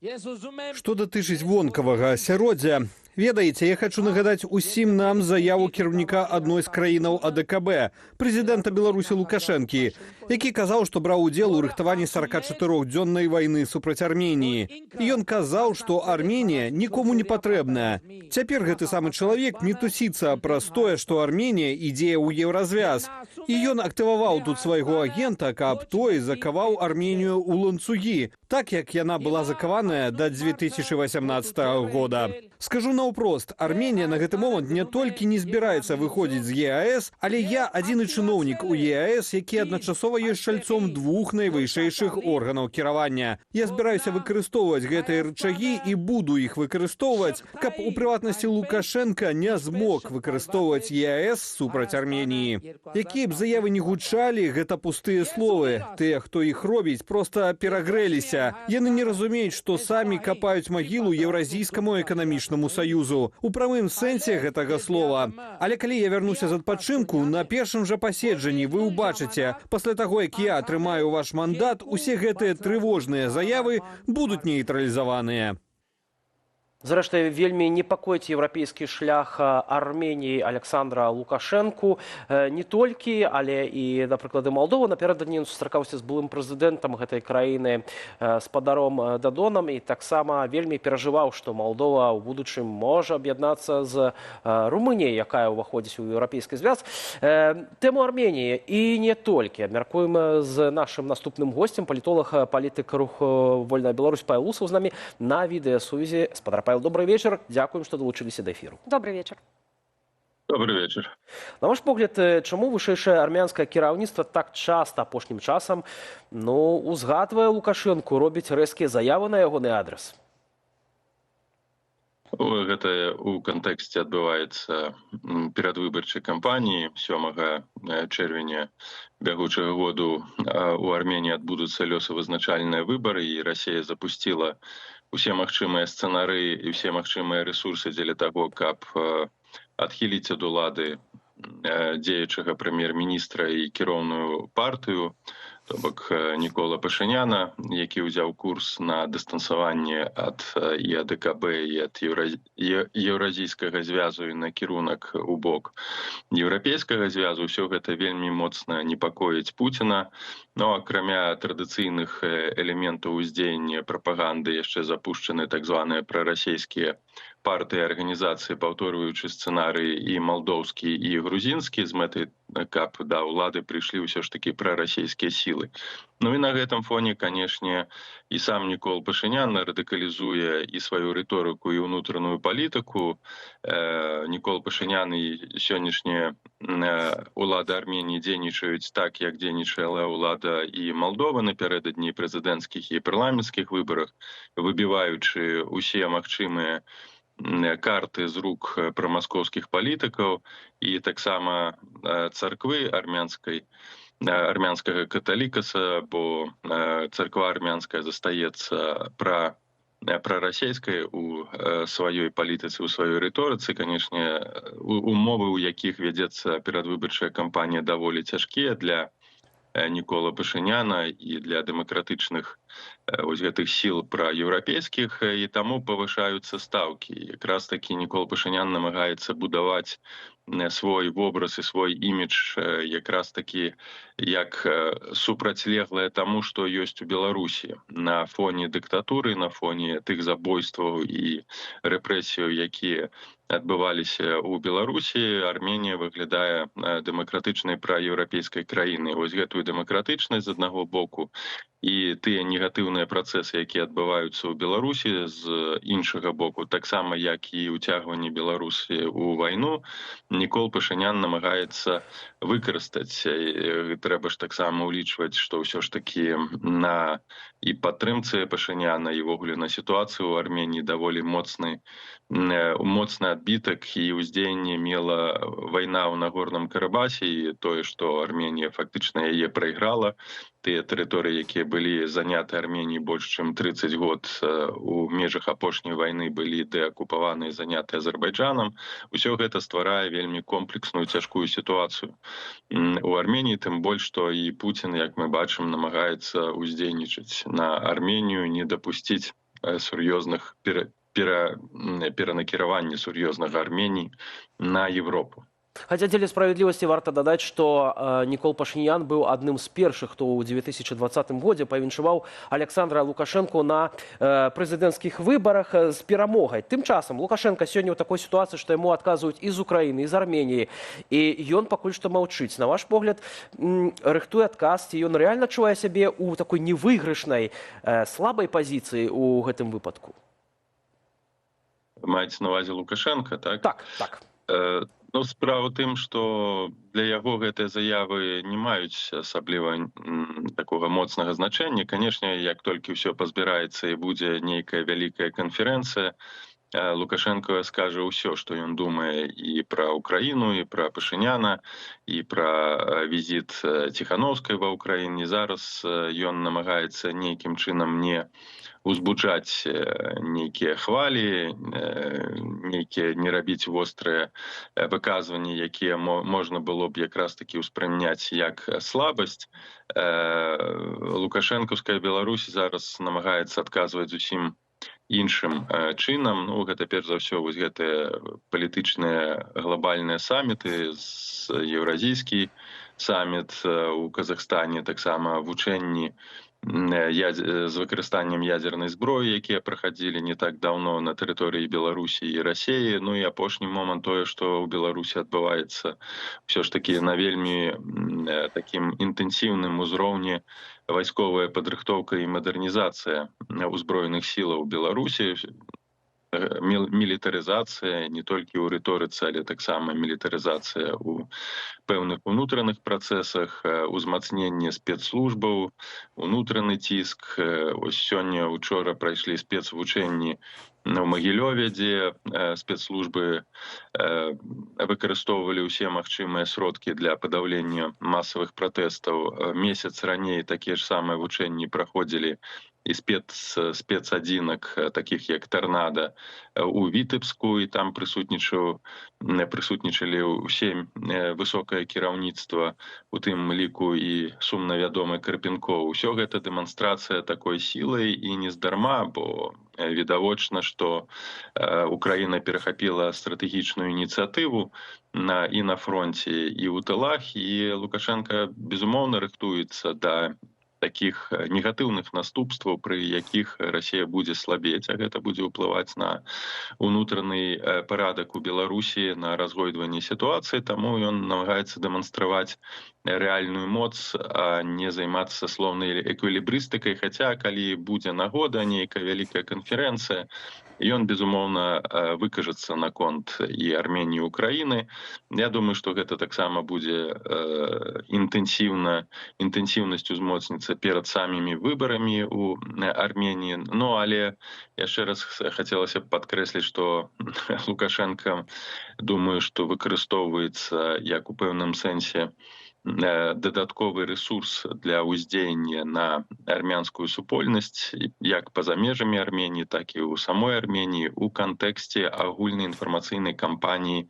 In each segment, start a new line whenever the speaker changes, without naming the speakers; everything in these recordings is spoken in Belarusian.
Што датычыць вонкавага асяроддзя, ведаеце, я хочу нагадаць усім нам заяву кіраўніка адной з краінаў АДКБ, прэзідэнта Беларусі Лукашэнкі, які казаў, што браў удзел у рыхтаванні 44-дзённай вайны супраць Арменіі. Ён казаў, што Арменія нікому не патрэбная. Цяпер гэты самы чалавек мітусіцца праз тое, што Арменія ідзе ў еўразвяз. І ён актываваў тут свайго агента, каб той закаваў Арменію ў ланцугі, так як яна была закаваная да 2018 года. Скажу наўпрост, Арменія на гэты момант не толькі не збіраецца выходзіць з ЕАЭС, але я адзіны чыноўнік у ЕАЭС, які адначасова ёсць чальцом двух найвышэйшых органаў кіравання. Я збіраюся выкарыстоўваць гэтыя рычагі і буду іх выкарыстоўваць, каб у прыватнасці Лукашенко не змог выкарыстоўваць ЕАЭС супраць Арменіі. Якія б заявы не гучалі, гэта пустыя словы. Тыя, хто іх робіць, проста перагрэліся. Яны не разумеюць, што самі капаюць магілу Еўразійскаму эканамічнаму саюзу. У прамым сэнсе гэтага слова. Але калі я вярнуся з адпачынку, на першым жа паседжанні вы ўбачыце, пасля таго, як я атрымаю ваш мандат, усе гэтыя трывожныя заявы будуць нейтралізаваныя.
Зрэшты, вельмі непакоіць еўрапейскі шлях Арменіі Александра Лукашэнку не толькі, але і, напрыклад, Малдова. Напярэдадні ён сустракаўся з былым прэзідэнтам гэтай краіны спадаром Дадонам і таксама вельмі перажываў, што Малдова ў будучым можа аб'яднацца з Румыніяй, якая ўваходзіць у еўрапейскі звяз. Тэму Арменіі і не толькі абмяркуем з нашым наступным госцем, палітолог, палітык руху «Вольная Беларусь» Павел Усаў з намі на відэасувязі. Спадар Павел, добрый вечер. Дякуем, што далучыліся да эфіру.
Добрый вечер.
Добрый вечер.
На ваш погляд, чаму вышэйшае армянскае кіраўніцтва так часта апошнім часам узгадвае Лукашэнку, робіць рэзкія заявы на ягоны адрас?
Гэта ў кантэксце адбываецца перадвыбарчай кампаніі. 7 чэрвеня бягучага году у Арменіі адбудуцца лёсавызначальныя выбары, і Расія запусціла усе магчымыя сцэнарыі і ўсе магчымыя рэсурсы дзеля таго, каб адхіліць ад улады дзеючага прэм'ер-міністра і кіроўную партыю, то бок Нікола Пашыняна, які ўзяў курс на дыстанцаванне ад і АДКБ, і ад Еўразійскага звязу і на кірунак у бок еўрапейскага звязу. Усё гэта вельмі моцна непакоіць Пуціна. Но акрамя традыцыйных элементаў уздзеяння прапаганды яшчэ запушчаны так званыя прарасійскія партыі, арганізацыі, паўторваючы сцэнарыі і малдоўскі, і грузінскі, з мэтай, каб да ўлады прыйшлі ўсё ж такі прарасійскія сілы. Ну і на гэтым фоне, канешне, і сам Нікол Пашынян радыкалізуе і сваю рыторыку, і ўнутраную палітыку. Нікол Пашынян і сённяшняя ўлада Арменіі дзейнічаюць так, як дзейнічала ўлада і Малдова напярэдадні прэзідэнцкіх і парламенцкіх выбарах, выбіваючы усе магчымыя карты з рук прамаскоўскіх палітыкаў і таксама царквы армянскага каталікаса, бо царква армянская застаецца прарасійскай у сваёй палітыцы, у сваёй рыторыцы. Канешне, умовы, у якіх вядзецца перадвыбарчая кампанія, даволі цяжкія для Нікола Пашыняна і для дэмакратычных вось гэтых сіл праеўрапейскіх, і таму павышаюцца стаўкі. Якраз такі Нікол Пашынян намагаецца будаваць свой вобраз і свой імідж якраз такі як супрацьлеглае таму, што ёсць у Беларусі. На фоне дыктатуры, на фоне тых забойстваў і рэпрэсіяў, якія адбываліся ў Беларусі, Арменія выглядае дэмакратычнай праеўрапейскай краінай. Вось гэтую дэмакратычнасць з аднаго боку і тыя негатыўныя працэсы, якія адбываюцца ў Беларусі, з іншага боку, таксама як і ўцягванне Беларусі ў вайну, Нікол Пашынян намагаецца выкарыстаць. Трэба ж таксама ўлічваць, што ўсё ж такі на і падтрымцы Пашыняна, і ввогуле на сітуацыю ў Арменіі даволі моцны адбітак і ўздзеянне мела вайна ў Нагорным Карабасе, і тое, што Арменія фактычна яе прайграла. Тыя тэрыторыі, якія былі заняты Арменіяй больш чым 30 год у межах апошняй вайны, былі дэакупаваны і заняты Азербайджанам. Усё гэта стварае вельмі комплексную цяжкую сітуацыю у Арменіі, тым больш, што і Пуцін, як мы бачым, намагаецца ўздзейнічаць на Арменію, не дапусціць сур'ёзных перанакіравання сур'ёзнага Арменіі на Европу.
Хотя дзеля справядлівасці варта дадаць, што Нікол Пашынян быў адным з першых, хто ў 2020 годзе павіншаваў Александра Лукашэнку на прэзідэнцкіх выбарах з перамогай. Тым часам Лукашенко сёння ў такой сітуацыі, што яму адказваюць і з Украіны, і з Арменіі, і ён пакуль што маўчыць. На ваш погляд, рыхтуе адказ, ці ён рэальна чувае сябе ў такой невыйгрышнай, слабай пазіцыі ў гэтым выпадку?
Маеце на ўвазе Лукашенка, так?
Так.
Ну, справа ў тым, што для яго гэтыя заявы не маюць асабліва такога моцнага значэння. Канешне, як толькі ўсё пазбіраецца і будзе нейкая вялікая канферэнцыя, Лукашенко скажа ўсё, што ён думае і пра Украіну, і пра Пашыняна, і пра візіт Ціханаўскай ва ўкраіне. Зараз ён намагаецца нейкім чынам не узбуджаць нейкія хвалі, не рабіць вострыя выказванні, якія можна было б якраз такі ўспрымняць як слабасць. Лукашэнкаўская Беларусь зараз намагаецца адказваць зусім іншым чынам. Ну, гэта перш за ўсё вось гэтыя палітычныя глобальныя саміты, еўразійскі саміт у Казахстане, таксама вучэнні з выкарыстаннем ядзернай зброі, якія прахадзілі не так даўно на тэрыторыі Беларусі і Расіі. Ну і апошні момант тое, што ў Беларусі адбываецца ўсё ж такі на вельмі такім інтэнсіўным узроўні вайсковая падрыхтоўка і мадэрнізацыя ўзброеных сілаў Беларусі, мілітарызацыя не толькі ў рыторыцы, але таксама мілітарызацыя ў пэўных унутраных працэсах, узмацненне спецслужбаў, унутраны ціск. Ось сёння, учора прайшлі спецвучэнні у Магілёве, дзе спецслужбы выкарыстоўвалі ўсе магчымыя сродкі для падаўлення масавых пратэстаў. Месяц раней такія ж самыя вучэнні праходзілі і спецадзінак, такіх як «Торнадо», у Вітэбску, і там прысутнічалі ўсе высокае кіраўніцтва, у тым ліку і сумна вядомы Карпенкоў. Усё гэта дэманстрацыя такой сілай і нездарма, бо відавочна, што Украіна перахапіла стратэгічную ініцыятыву і на фронце, і ў тылах, і Лукашенко, безумоўна, рыхтуецца да такіх негатыўных наступстваў, пры якіх Расія будзе слабець, а гэта будзе ўплываць на ўнутраны парадак у Беларусі, на разгойдванне сітуацыі, таму ён намагаецца дэманстраваць рэальную моц, а не займацца слоўнай эквілібрыстыкай, хаця калі будзе нагода, нейкая вялікая канферэнцыя, ён, безумоўна, выкажацца наконт і Арменіі, Украіны. Я думаю, што гэта таксама будзе інтэнсіўнасць узмоцніцца перад самімі выбарамі ў Арменіі. Ну, але яшчэ раз хацелася б падкрэсліць, што Лукашенко, думаю, што выкарыстоўваецца як у пэўным сэнсе дадатковы ресурс для ўздзеяння на армянскую супольнасць, як па-за межамі Арменіі, так і ў самой Арменіі, у кантэксце агульнай інфармацыйнай кампаніі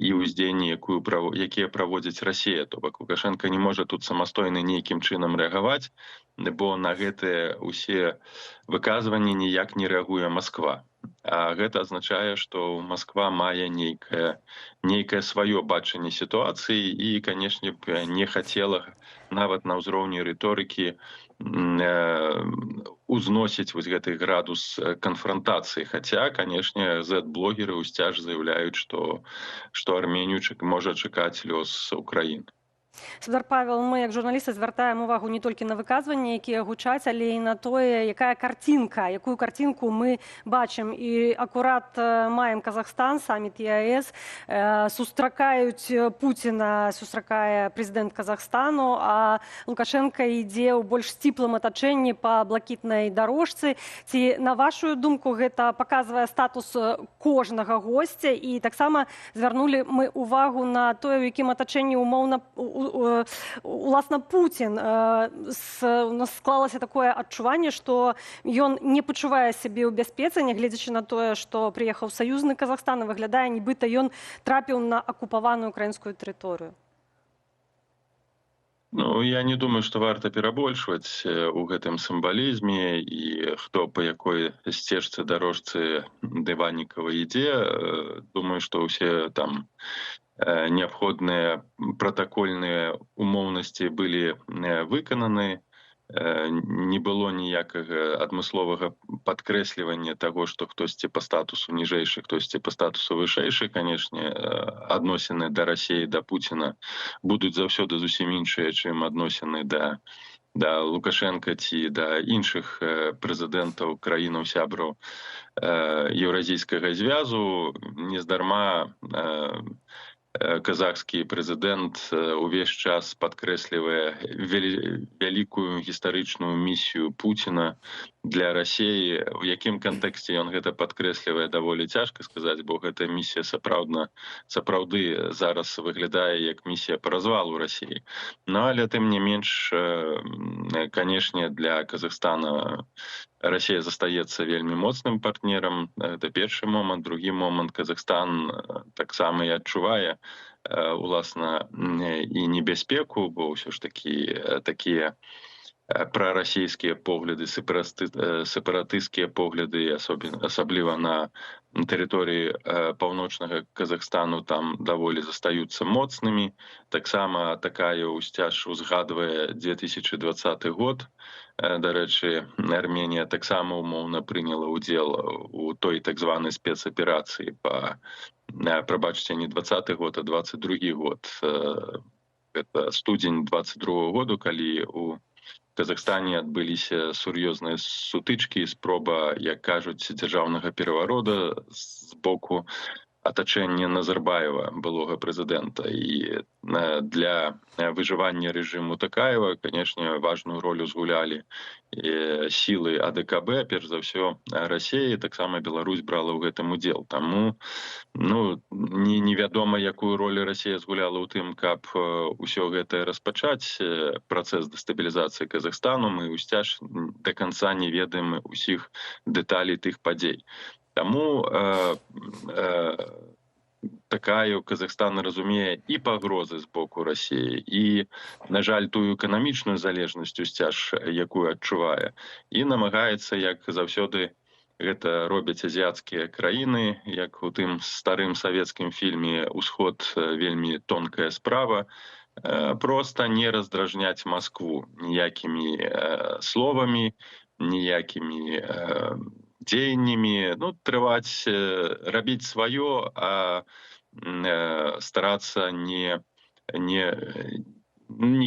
і ўздзеянні, якія праводзіць Расія. То бок Лукашенко не можа тут самастойна нейкім чынам рэагаваць, бо на гэтыя ўсе выказванні ніяк не рэагуе Масква. А гэта азначае, што Масква мае нейкае сваё бачанне сітуацыі і, канешне, не хацела нават на ўзроўні рыторыкі узносіць вось гэты градус канфрантацыі. Хаця, канешне, зэт-блогеры ўсцяж заяўляюць, што Арменію можа чакаць лёс Украіны.
Спадар Павел, мы, як журналісты, звяртаем увагу не толькі на выказванні, якія гучаць, але і на тое, якую карцінку мы бачым. І акурат маем Казахстан, саміт ЕАЭС, сустракаюць Пуціна, сустракае прэзідэнт Казахстану, а Лукашенко ідзе ў больш сціплым атачэнні па блакітнай дарожцы. Ці, на вашу думку, гэта паказвае статус кожнага госця? І таксама звярнулі мы увагу на тое, у якім атачэнні умоўна уласна Путін. У нас склалася такое адчуванне, што ён не пачувае сябе ў бяспецы, нягледзячы на тое, што прыехаў саюзны Казахстан, і выглядае, нібыта ён трапіў на акупаваную украінскую тэрыторыю.
Ну, я не думаю, што варта перабольшваць у гэтым сімвалізме і хто па якой сцежцы дарожцы дыванікава ідзе. Думаю, што ўсе там неабходныя пратакольныя умоўнасці былі выкананы. Не было ніякага адмысловага падкрэслівання таго, што хтосьці па статусу ніжэйшы, хтосьці па статусу вышэйшы. Канешне, адносіны да Расіі, да Пуціна будуць заўсёды зусім іншыя, чым адносіны да Лукашенка ці да іншых прэзідэнтаў краінаў-сябраў Еўразійскага звязу. Нездарма казахскі прэзідэнт увесь час падкрэслівае вялікую гістарычную місію Пуціна для Расіі. У якім кантэксце ён гэта падкрэслівае, даволі цяжка сказаць, бо гэта місія сапраўды зараз выглядае як місія па развалу Расіі. Ну, але тым не менш, канешне, для Казахстана Расія застаецца вельмі моцным партнерам. Это першы момант. Другі момант, Казахстан таксама і адчувае уласна і небяспеку, бо ўсё ж такі такія прарасійскія погляды, сепаратысцкія погляды, асабліва на тэрыторыі паўночнага Казахстану, там даволі застаюцца моцнымі. Таксама такая ўсцяж узгадвае 2020 год. Дарэчы, Арменія таксама умоўна прыняла ўдзел у той так званай спецаперацыі прабачце, не 20 год, а 22 год. Гэта студзень 22 году, калі у Казахстане адбыліся сур'ёзныя сутычкі, спроба, як кажуць, дзяржаўнага пераварода з боку атачэння Назарбаева, былога прэзідэнта. І для выжывання рэжыму Такаева, канешне, важную ролю згулялі сілы АДКБ, перш за ўсё Расіі, таксама Беларусь брала ў гэтым удзел. Таму невядома, якую ролю Расія згуляла ў тым, каб усё гэта распачаць, працэс дэстабілізацыі Казахстану. Мы ўсцяж да канца не ведаем усіх дэталей тых падзей. Таму такая Казахстан разумее і пагрозы з боку Расіі, і, на жаль, тую эканамічную залежнасць усцяж, якую адчувае, і намагаецца, як заўсёды гэта робяць азіяцкія краіны, як у тым старым савецкім фільме «Усход вельмі тонкая справа», проста не раздражняць Маскву ніякімі словамі, ніякімі дзеяннямі, трываць, рабіць сваё, а старацца не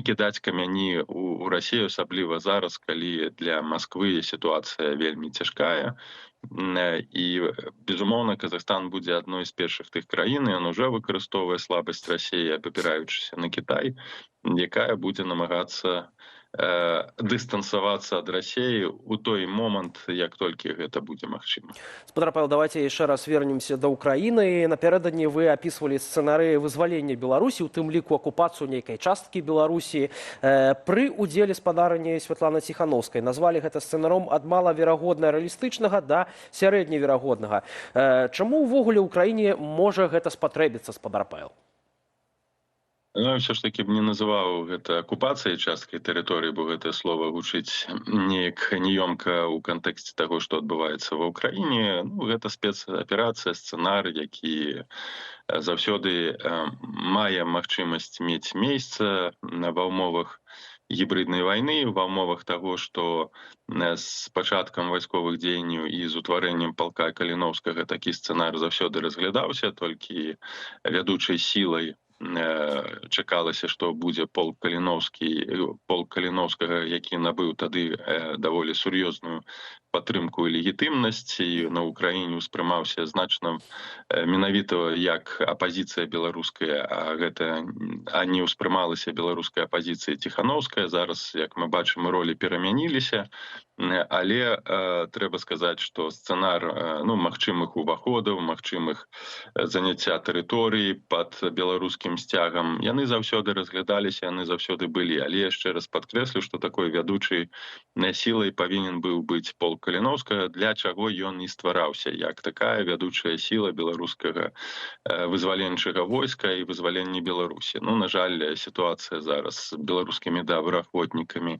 кідаць камяні ў Расію, асабліва зараз, калі для Масквы сітуацыя вельмі цяжкая. І, безумоўна, Казахстан будзе адной з першых тых краін, і ён ужо выкарыстоўвае слабасць Расіі, абапіраючыся на Кітай, якая будзе намагацца дыстанцавацца ад Расіі у той момант, як толькі гэта будзе магчыма.
Спадар Павел, давайте яшчэ раз вернемся да Украіны. Напярэдадні вы апісвалі сцэнарыі вызвалення Беларусі, у тым ліку акупацыю нейкай часткі Беларусі. Пры ўдзеле спадарыні Святланы Ціхановскай назвалі гэта сцэнаром ад малаверагодна рэалістычнага да сярэдневерагоднага. Чаму ўвогуле ў краіне можа гэта спатрэбіцца, спадар Павел?
Ўсё ж такі б не называў гэта акупацыяй часткай тэрыторыі, бо гэтае слова гучыць неяк няёмка ў кантэксце таго, што адбываецца ва ўкраіне. Гэта спецаперацыя, сцэнар, які заўсёды мае магчымасць мець месца ва ўмовах гібриднай вайны, ва ўмовах таго, што з пачаткам вайсковых дзеянняў і з утварэннем палка Каліноўскага такі сцэнар заўсёды разглядаўся, толькі вядучай сілай чакалася, што будзе полк Каліноўскага, які набыў тады даволі сур'ёзную падтрымку і легітымнасць, і на ўкраіне ўспрымаўся значна менавіта як апазіцыя беларуская, а не ўспрымалася беларуская апазіцыя Ціхановская. Зараз, як мы бачым, ролі перамяніліся, але трэба сказаць, што сцэнар магчымых уваходаў, магчымых заняцця тэрыторыі пад беларускім сцягам, яны заўсёды разглядаліся, яны заўсёды былі. Але яшчэ раз падкрэслю, што такой вядучай сілай павінен быў быць полк Каліноўскага, для чаго ён і ствараўся, як такая вядучая сіла беларускага вызваленчага войска і вызвалення Беларусі. Ну, на жаль, сітуацыя зараз з беларускімі добраахвотнікамі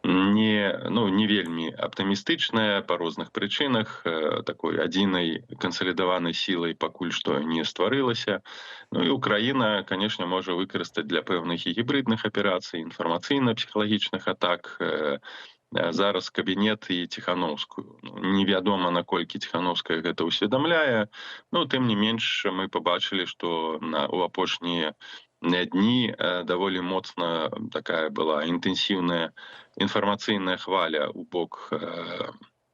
не вельмі аптымістычная па розных прычынах. Такой адзінай кансалідаванай сілай пакуль што не стварылася. Ну і Украіна, канешне, можа выкарыстаць для пэўных і гібридных аперацый, інфармацыйна-псіхалагічных атак, зараз кабінет і Ціхановскую. Невядома, наколькі Ціхановская гэта ўсведамляе, но тым не менш мы пабачылі, што у апошнія дні даволі моцна такая была інтэнсіўная інфармацыйная хваля ў бок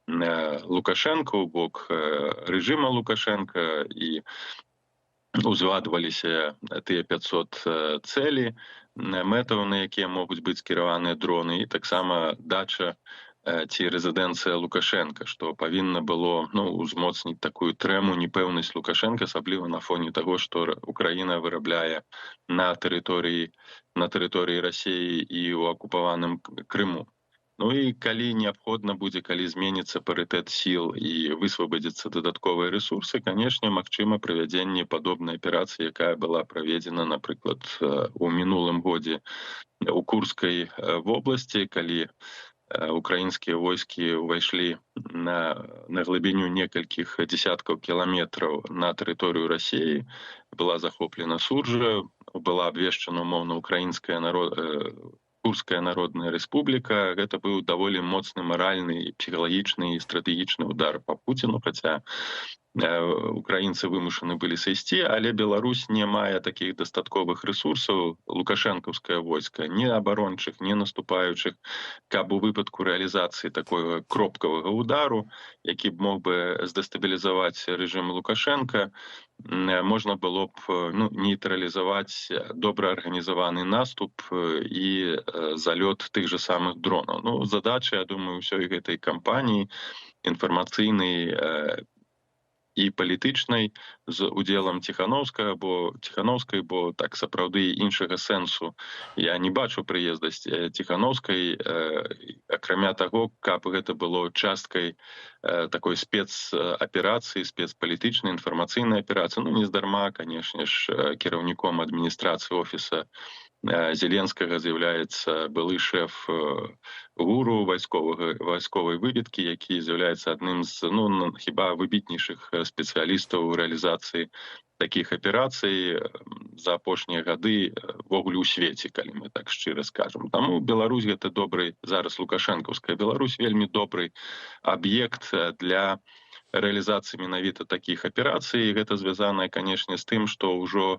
Лукашенка, у бок рэжыма Лукашенка, і узгадваліся тыя 500 цэлі, мэтаў, на якія могуць быць скіраваныя дроны, і таксама дача ці рэзідэнцыя Лукашенка, што павінна было узмоцніць такую трэму, непэўнасць Лукашенка, асабліва на фоне таго, што Украіна вырабляе на тэрыторыі Расіі і ў акупаваным Крыму. Ну і калі неабходна будзе, калі зменіцца парытэт сіл і высвабадзяцца дадатковыя рэсурсы, канешне, магчыма правядзенне падобнай аперацыі, якая была праведзена, напрыклад, у мінулым годзе у Курскай вобласці, калі украінскія войскі ўвайшлі на глыбіню некалькіх дзесяткаў кіламетраў на тэрыторыю Расіі, была захоплена Суржа, была абвешчана умоўна Курская народная рэспубліка. Гэта быў даволі моцны маральны, псіхалагічны і стратэгічны удар па Пуціну, хаця украінцы вымушаны былі сысці, але Беларусь не мае такіх дастатковых рэсурсаў, лукашэнкаўскае войска, ні абарончых, ні наступаючых, каб у выпадку рэалізацыі такога кропкавага удару, які б мог бы здэстабілізаваць рэжым Лукашенка, можна было б нейтралізаваць добра арганізаваны наступ і залёт тых жа самых дронаў. Задача, я думаю, ўсёй гэтай кампаніі інфармацыйнай і палітычнай з удзелам Ціхановскай, бо так сапраўды іншага сэнсу я не бачу прыезда Ціхановскай, акрамя таго, каб гэта было часткай такой спецаперацыі, спецпалітычнай інфармацыйнай аперацыі. Нездарма, канешне ж, кіраўніком адміністрацыі офіса Зеленскага з'яўляецца былы шэф ГУРу вайсковай выведкі, які з'яўляецца адным з хіба выбітнейшых спецыялістаў у рэалізацыі такіх аперацый за апошнія гады ввогуле ў свеце, калі мы так шчыра скажам. Таму Беларусь гэта добры, зараз лукашэнкаўская Беларусь, вельмі добры аб'ект для рэалізацыі менавіта такіх аперацый. Гэта звязана, канешне, з тым, што ўжо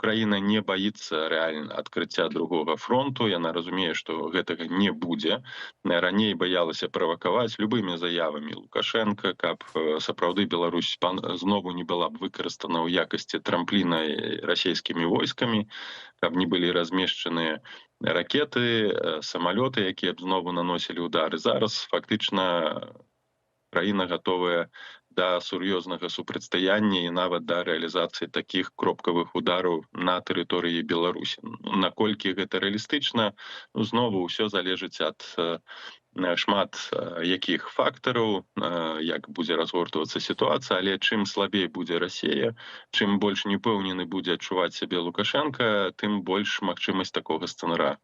Украіна не баіцца рэальна адкрыцця другога фронту. Яна разумее, што гэтага не будзе. Раней баялася правакаваць любымі заявамі Лукашенка, каб сапраўды Беларусь знову не была б выкарыстана ў якасці трампліна расійскімі войскамі, каб не былі размешчаныя ракеты, самалёты, якія б знову наносілі ўдары. Зараз фактычна краіна гатовая да сур'ёзнага супрацьстаяння і нават да рэалізацыі такіх кропкавых удараў на тэрыторыі Беларусі. Наколькі гэта рэалістычна, знову ўсё залежыць ад шмат якіх фактараў, як будзе разгортвацца сітуацыя, але чым слабей будзе Расія, чым больш неўпэўнены будзе адчуваць сябе Лукашенка, тым больш магчымасць такога сцэнара